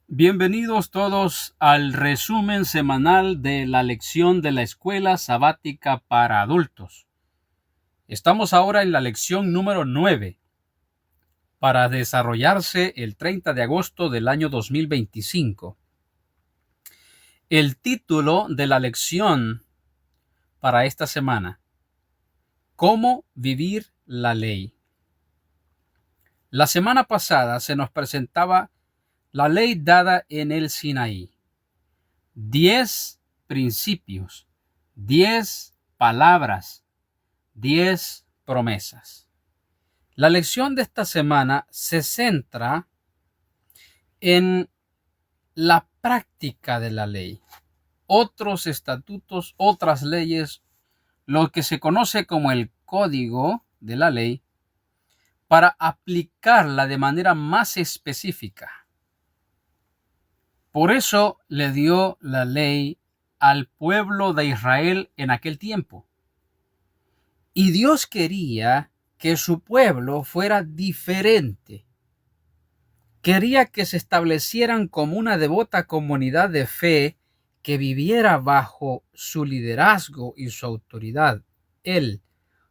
Bienvenidos todos al resumen semanal de la lección de la Escuela Sabática para Adultos. Estamos ahora en la lección número 9 para desarrollarse el 30 de agosto del año 2025. El título de la lección para esta semana: ¿Cómo vivir la ley? La semana pasada se nos presentaba la ley dada en el Sinaí. 10 principios, 10 palabras, 10 promesas. La lección de esta semana se centra en la práctica de la ley, otros estatutos, otras leyes, lo que se conoce como el código de la ley, para aplicarla de manera más específica. Por eso le dio la ley al pueblo de Israel en aquel tiempo. Y Dios quería que su pueblo fuera diferente. Quería que se establecieran como una devota comunidad de fe que viviera bajo su liderazgo y su autoridad. Él,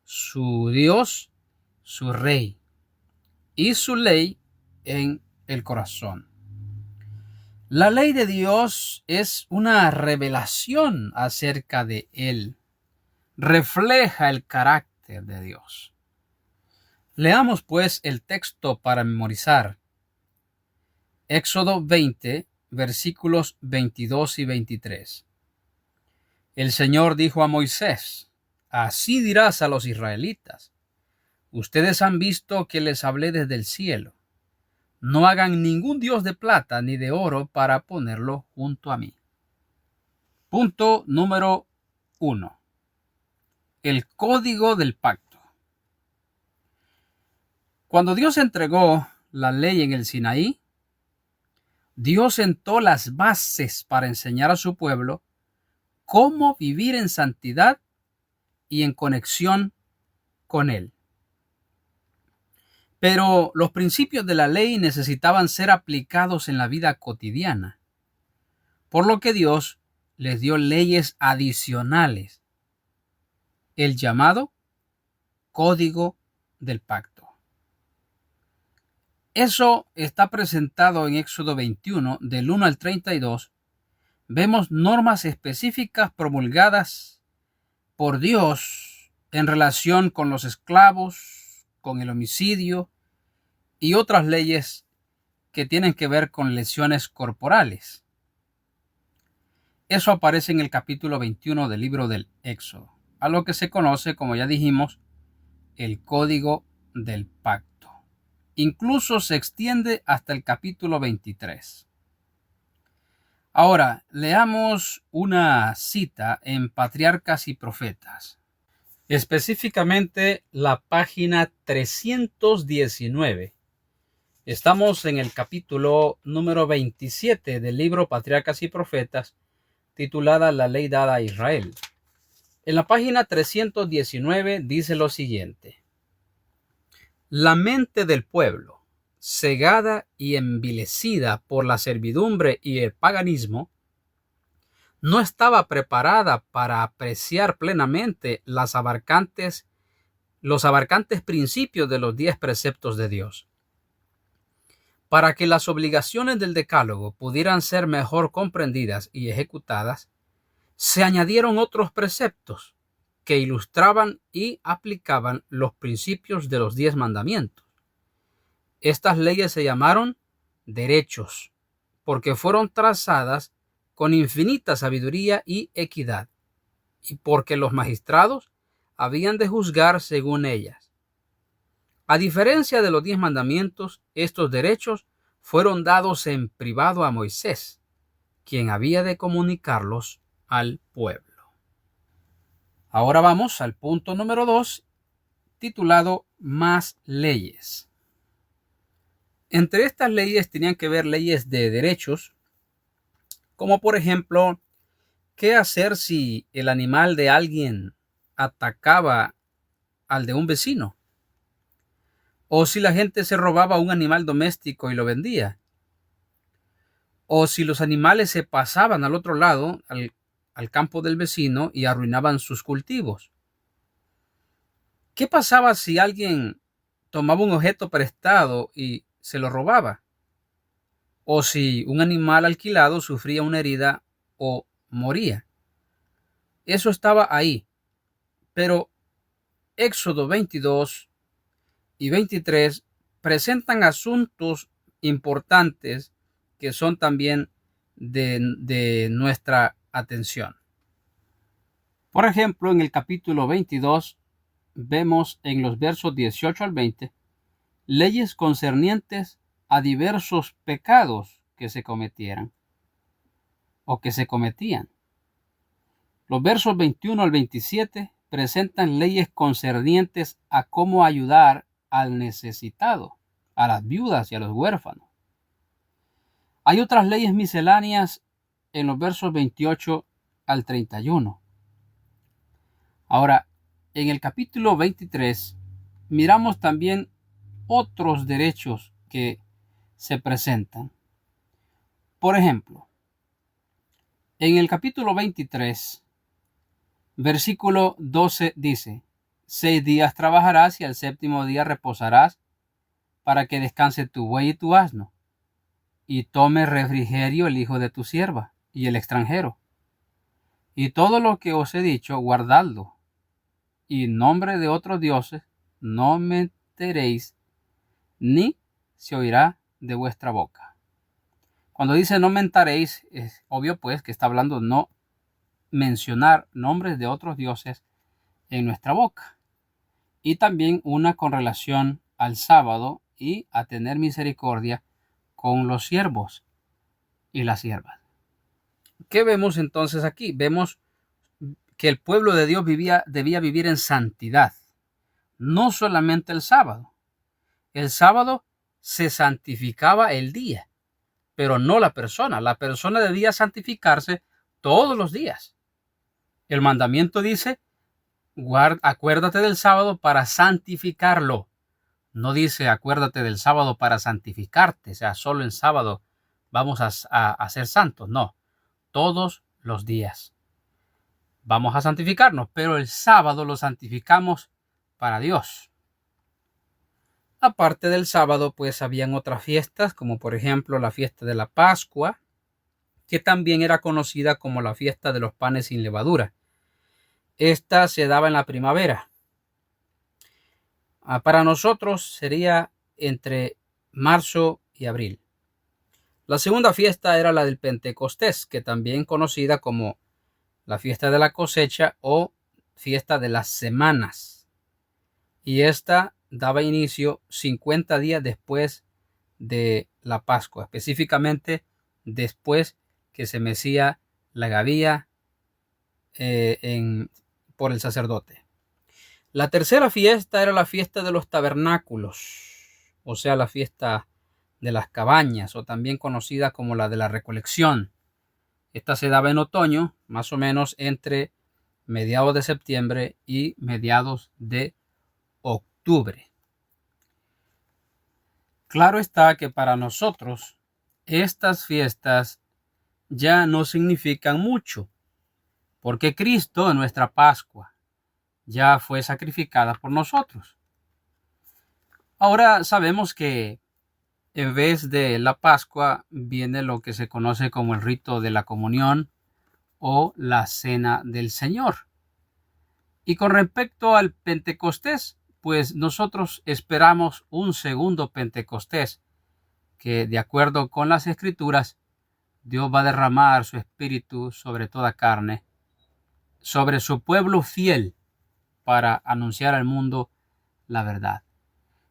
su Dios, su Rey, y su ley en el corazón. La ley de Dios es una revelación acerca de Él. Refleja el carácter de Dios. Leamos pues el texto para memorizar. Éxodo 20, versículos 22 y 23. El Señor dijo a Moisés: Así dirás a los israelitas: Ustedes han visto que les hablé desde el cielo. No hagan ningún dios de plata ni de oro para ponerlo junto a mí. Punto número 1. El código del pacto. Cuando Dios entregó la ley en el Sinaí, Dios sentó las bases para enseñar a su pueblo cómo vivir en santidad y en conexión con Él. Pero los principios de la ley necesitaban ser aplicados en la vida cotidiana, por lo que Dios les dio leyes adicionales, el llamado Código del Pacto. Eso está presentado en Éxodo 21, del 1 al 32. Vemos normas específicas promulgadas por Dios en relación con los esclavos, con el homicidio y otras leyes que tienen que ver con lesiones corporales. Eso aparece en el capítulo 21 del libro del Éxodo, a lo que se conoce, como ya dijimos, el Código del Pacto. Incluso se extiende hasta el capítulo 23. Ahora, leamos una cita en Patriarcas y Profetas, específicamente la página 319. Estamos en el capítulo número 27 del libro Patriarcas y Profetas, titulada La ley dada a Israel. En la página 319 dice lo siguiente: La mente del pueblo, cegada y envilecida por la servidumbre y el paganismo, no estaba preparada para apreciar plenamente los abarcantes principios de los 10 preceptos de Dios. Para que las obligaciones del Decálogo pudieran ser mejor comprendidas y ejecutadas, se añadieron otros preceptos que ilustraban y aplicaban los principios de los 10 mandamientos. Estas leyes se llamaron derechos, porque fueron trazadas con infinita sabiduría y equidad, y porque los magistrados habían de juzgar según ellas. A diferencia de los 10 mandamientos, estos derechos fueron dados en privado a Moisés, quien había de comunicarlos al pueblo. Ahora vamos al punto número 2, titulado Más leyes. Entre estas leyes tenían que ver leyes de derechos, como por ejemplo, ¿qué hacer si el animal de alguien atacaba al de un vecino? O si la gente se robaba un animal doméstico y lo vendía. o si los animales se pasaban al otro lado, al campo del vecino, y arruinaban sus cultivos. ¿Qué pasaba si alguien tomaba un objeto prestado y se lo robaba? O si un animal alquilado sufría una herida o moría. Eso estaba ahí. Pero Éxodo 22 y 23 presentan asuntos importantes que son también de nuestra atención. Por ejemplo, en el capítulo 22 vemos en los versos 18 al 20 leyes concernientes a diversos pecados que se cometieran o que se cometían. Los versos 21 al 27 presentan leyes concernientes a cómo ayudar al necesitado, a las viudas y a los huérfanos. Hay otras leyes misceláneas en los versos 28 al 31. Ahora, en el capítulo 23 miramos también otros derechos que se presentan. Por ejemplo, en el capítulo 23, versículo 12 dice: 6 días trabajarás y al séptimo día reposarás, para que descanse tu buey y tu asno, y tome refrigerio el hijo de tu sierva y el extranjero. Y todo lo que os he dicho, guardadlo, y en nombre de otros dioses no meteréis, ni se oirá de vuestra boca. Cuando dice no mentaréis, es obvio pues que está hablando no mencionar nombres de otros dioses en nuestra boca. Y también una con relación al sábado y a tener misericordia con los siervos y las siervas. ¿Qué vemos entonces aquí? Vemos que el pueblo de Dios debía vivir en santidad, no solamente el sábado. El sábado se santificaba el día, pero no la persona. La persona debía santificarse todos los días. El mandamiento dice: acuérdate del sábado para santificarlo. No dice acuérdate del sábado para santificarte, o sea, solo en sábado vamos a ser santos. No, todos los días vamos a santificarnos, pero el sábado lo santificamos para Dios. Aparte del sábado, pues habían otras fiestas, como por ejemplo la fiesta de la Pascua, que también era conocida como la fiesta de los panes sin levadura. Esta se daba en la primavera. Para nosotros sería entre marzo y abril. La segunda fiesta era la del Pentecostés, que también conocida como la fiesta de la cosecha o fiesta de las semanas. Y esta daba inicio 50 días después de la Pascua, específicamente después que se mecía la gavilla por el sacerdote. La tercera fiesta era la fiesta de los tabernáculos, o sea, la fiesta de las cabañas, o también conocida como la de la recolección. Esta se daba en otoño, más o menos entre mediados de septiembre y mediados de octubre. Claro está que para nosotros estas fiestas ya no significan mucho, porque Cristo, nuestra Pascua, ya fue sacrificada por nosotros. Ahora sabemos que en vez de la Pascua viene lo que se conoce como el rito de la comunión o la cena del Señor. Y con respecto al Pentecostés, pues nosotros esperamos un segundo Pentecostés, que de acuerdo con las Escrituras, Dios va a derramar su espíritu sobre toda carne, sobre su pueblo fiel, para anunciar al mundo la verdad.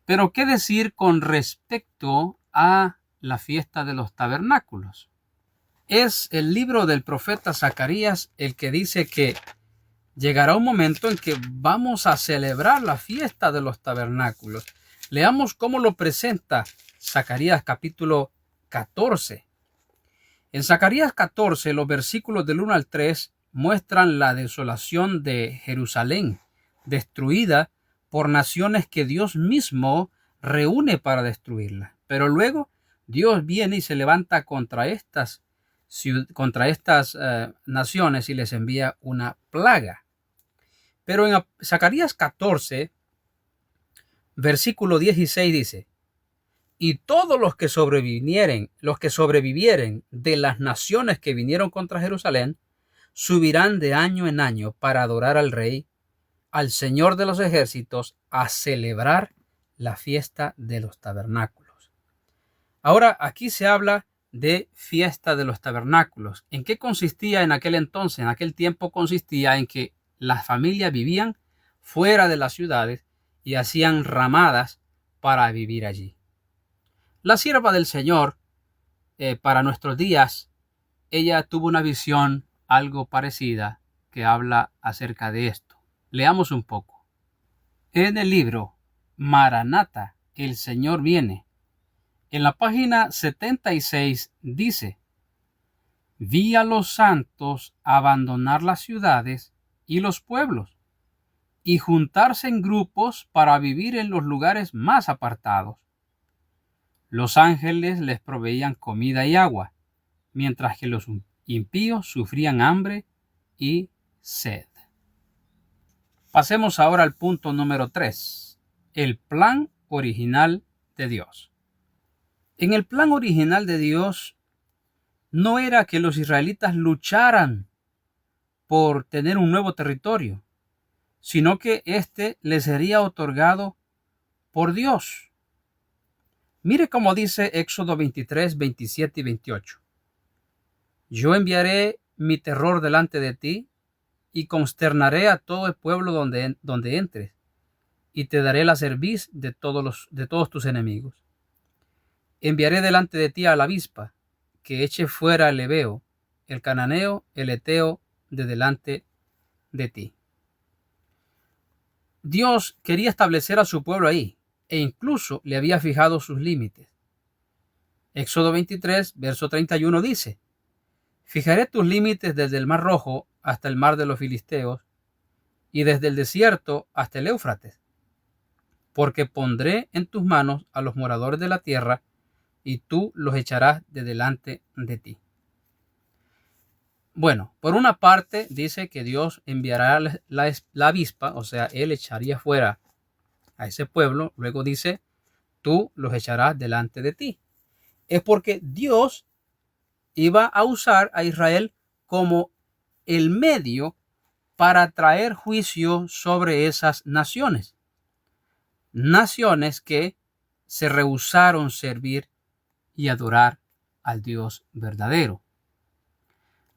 Pero ¿qué decir con respecto a la fiesta de los tabernáculos? Es el libro del profeta Zacarías el que dice que llegará un momento en que vamos a celebrar la fiesta de los tabernáculos. Leamos cómo lo presenta Zacarías capítulo 14. En Zacarías 14, los versículos del 1 al 3 muestran la desolación de Jerusalén, destruida por naciones que Dios mismo reúne para destruirla. Pero luego Dios viene y se levanta contra estas naciones y les envía una plaga. Pero en Zacarías 14, versículo 16 dice: y todos los que sobrevivieren de las naciones que vinieron contra Jerusalén, subirán de año en año para adorar al Rey, al Señor de los ejércitos, a celebrar la fiesta de los tabernáculos. Ahora, aquí se habla de fiesta de los tabernáculos. ¿En qué consistía en aquel entonces? En aquel tiempo consistía en que las familias vivían fuera de las ciudades y hacían ramadas para vivir allí. La sierva del Señor, para nuestros días, ella tuvo una visión algo parecida que habla acerca de esto. Leamos un poco. En el libro Maranata, el Señor viene, en la página 76 dice: vi a los santos abandonar las ciudades y los pueblos y juntarse en grupos para vivir en los lugares más apartados. Los ángeles les proveían comida y agua, mientras que los impíos sufrían hambre y sed. Pasemos ahora al punto número 3, el plan original de Dios. En el plan original de Dios no era que los israelitas lucharan por tener un nuevo territorio, sino que éste les sería otorgado por Dios. Mire cómo dice Éxodo 23, 27 y 28. Yo enviaré mi terror delante de ti y consternaré a todo el pueblo donde entres, y te daré la cerviz de todos tus enemigos. Enviaré delante de ti a la avispa, que eche fuera el heveo, el cananeo, el heteo de delante de ti. Dios quería establecer a su pueblo ahí, e incluso le había fijado sus límites. Éxodo 23, verso 31 dice: fijaré tus límites desde el mar Rojo hasta el mar de los Filisteos, y desde el desierto hasta el Éufrates, porque pondré en tus manos a los moradores de la tierra, y tú los echarás de delante de ti. Bueno, por una parte dice que Dios enviará la avispa, o sea, Él echaría fuera a ese pueblo. Luego dice: tú los echarás delante de ti. Es porque Dios iba a usar a Israel como el medio para traer juicio sobre esas naciones. Naciones que se rehusaron servir y adorar al Dios verdadero.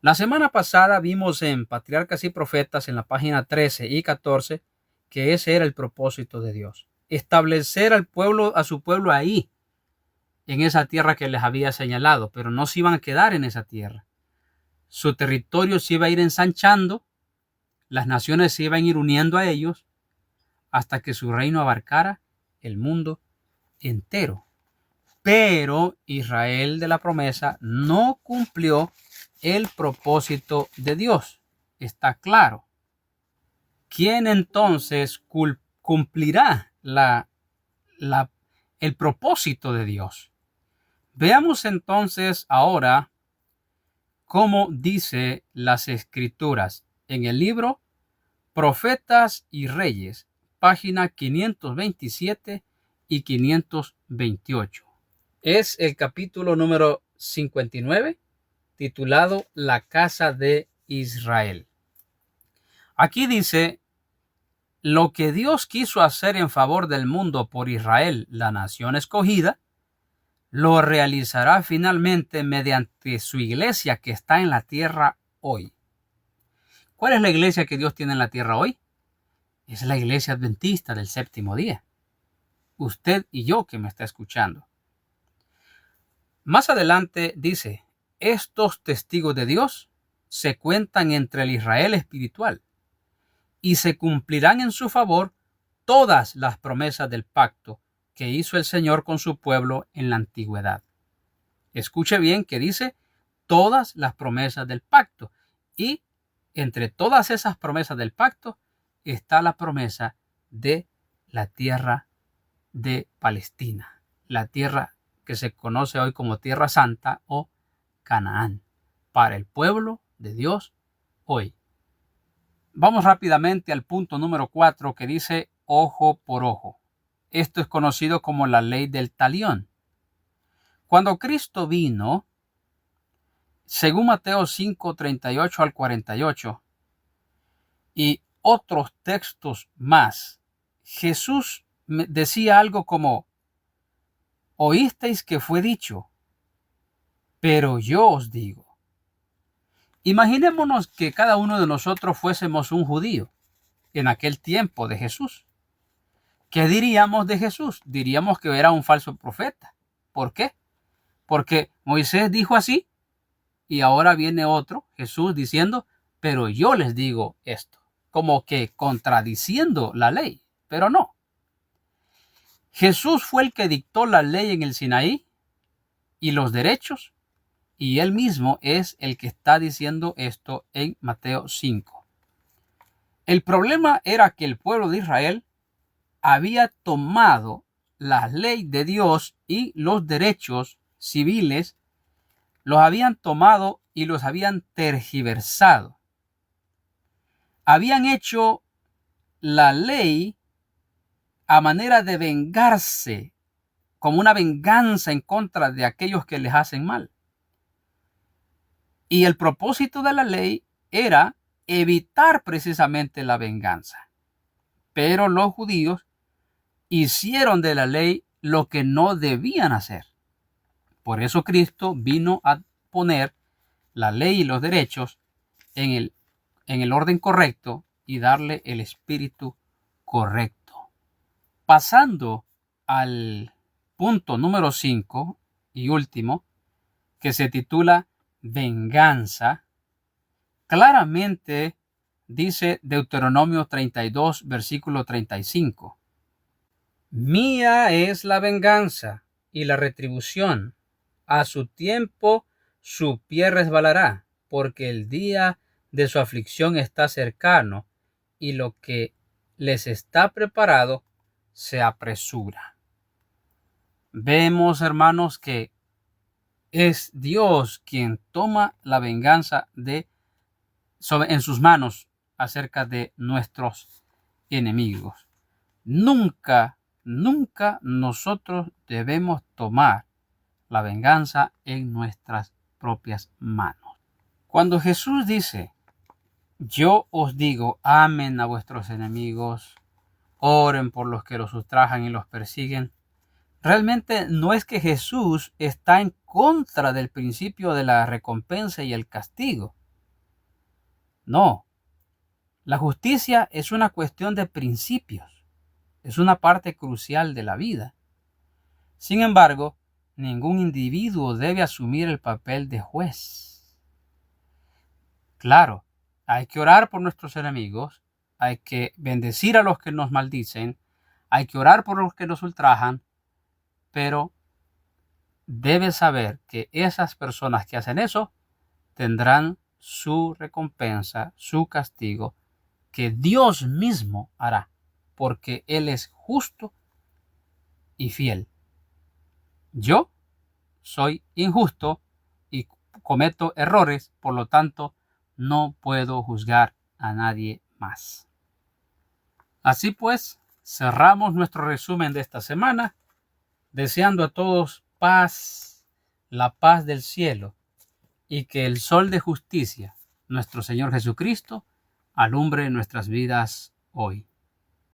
La semana pasada vimos en Patriarcas y Profetas, en la página 13 y 14, que ese era el propósito de Dios: establecer a su pueblo ahí, en esa tierra que les había señalado, pero no se iban a quedar en esa tierra. Su territorio se iba a ir ensanchando, las naciones se iban a ir uniendo a ellos, hasta que su reino abarcara el mundo entero. Pero Israel de la promesa no cumplió el propósito de Dios. Está claro. ¿Quién entonces cumplirá el propósito de Dios? Veamos entonces ahora cómo dice las Escrituras en el libro Profetas y Reyes, página 527 y 528. Es el capítulo número 59, titulado La casa de Israel. Aquí dice: lo que Dios quiso hacer en favor del mundo por Israel, la nación escogida, lo realizará finalmente mediante su iglesia que está en la tierra hoy. ¿Cuál es la iglesia que Dios tiene en la tierra hoy? Es la iglesia adventista del séptimo día. Usted y yo que me está escuchando. Más adelante dice: estos testigos de Dios se cuentan entre el Israel espiritual y se cumplirán en su favor todas las promesas del pacto que hizo el Señor con su pueblo en la antigüedad. Escuche bien que dice todas las promesas del pacto, y entre todas esas promesas del pacto está la promesa de la tierra de Palestina, la tierra que se conoce hoy como Tierra Santa o Canaán, para el pueblo de Dios hoy. Vamos rápidamente al punto número 4 que dice ojo por ojo. Esto es conocido como la ley del talión. Cuando Cristo vino, según Mateo 5, 38 al 48 y otros textos más, Jesús decía algo como: oísteis que fue dicho, pero yo os digo. Imaginémonos que cada uno de nosotros fuésemos un judío en aquel tiempo de Jesús. ¿Qué diríamos de Jesús? Diríamos que era un falso profeta. ¿Por qué? Porque Moisés dijo así y ahora viene otro, Jesús, diciendo: pero yo les digo esto, como que contradiciendo la ley, pero no. Jesús fue el que dictó la ley en el Sinaí y los derechos, y él mismo es el que está diciendo esto en Mateo 5. El problema era que el pueblo de Israel había tomado la ley de Dios y los derechos civiles, los habían tomado y los habían tergiversado. Habían hecho la ley a manera de vengarse, como una venganza en contra de aquellos que les hacen mal. Y el propósito de la ley era evitar precisamente la venganza. Pero los judíos hicieron de la ley lo que no debían hacer. Por eso Cristo vino a poner la ley y los derechos en el orden correcto y darle el espíritu correcto. Pasando al punto número 5 y último, que se titula venganza, claramente dice Deuteronomio 32, versículo 35. Mía es la venganza y la retribución. A su tiempo su pie resbalará, porque el día de su aflicción está cercano, y lo que les está preparado se apresura. Vemos, hermanos, que es Dios quien toma la venganza en sus manos acerca de nuestros enemigos. Nunca nosotros debemos tomar la venganza en nuestras propias manos. Cuando Jesús dice: yo os digo, amen a vuestros enemigos, oren por los que los ultrajan y los persiguen, realmente no es que Jesús está en contra del principio de la recompensa y el castigo. No. La justicia es una cuestión de principios. Es una parte crucial de la vida. Sin embargo, ningún individuo debe asumir el papel de juez. Claro, hay que orar por nuestros enemigos, hay que bendecir a los que nos maldicen, hay que orar por los que nos ultrajan, pero debes saber que esas personas que hacen eso tendrán su recompensa, su castigo, que Dios mismo hará, porque Él es justo y fiel. Yo soy injusto y cometo errores, por lo tanto, no puedo juzgar a nadie más. Así pues, cerramos nuestro resumen de esta semana, deseando a todos paz, la paz del cielo, y que el sol de justicia, nuestro Señor Jesucristo, alumbre nuestras vidas hoy.